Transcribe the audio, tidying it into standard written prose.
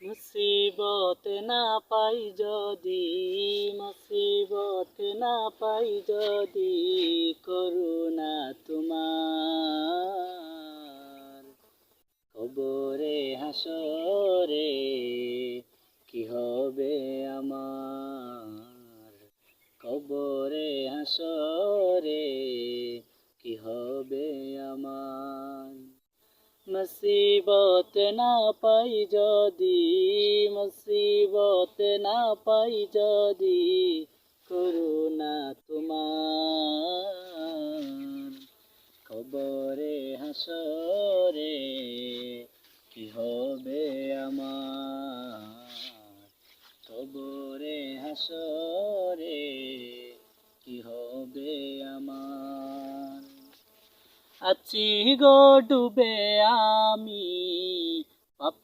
মুসিবত না পাই যদি, মুসিবত না পাই যদি, করুণা তোমার। কবরে হাসরে কি হবে আমার, কবরে হাসরে কি হবে আমার। মুসিবত না পাই যদি, মুসিবত না পাই যদি, করুণা তোমার। কবরে হাসরে কি হবে আমার, কবরে হাসরে কি হবে আমার। আছি গো ডুবে আমি,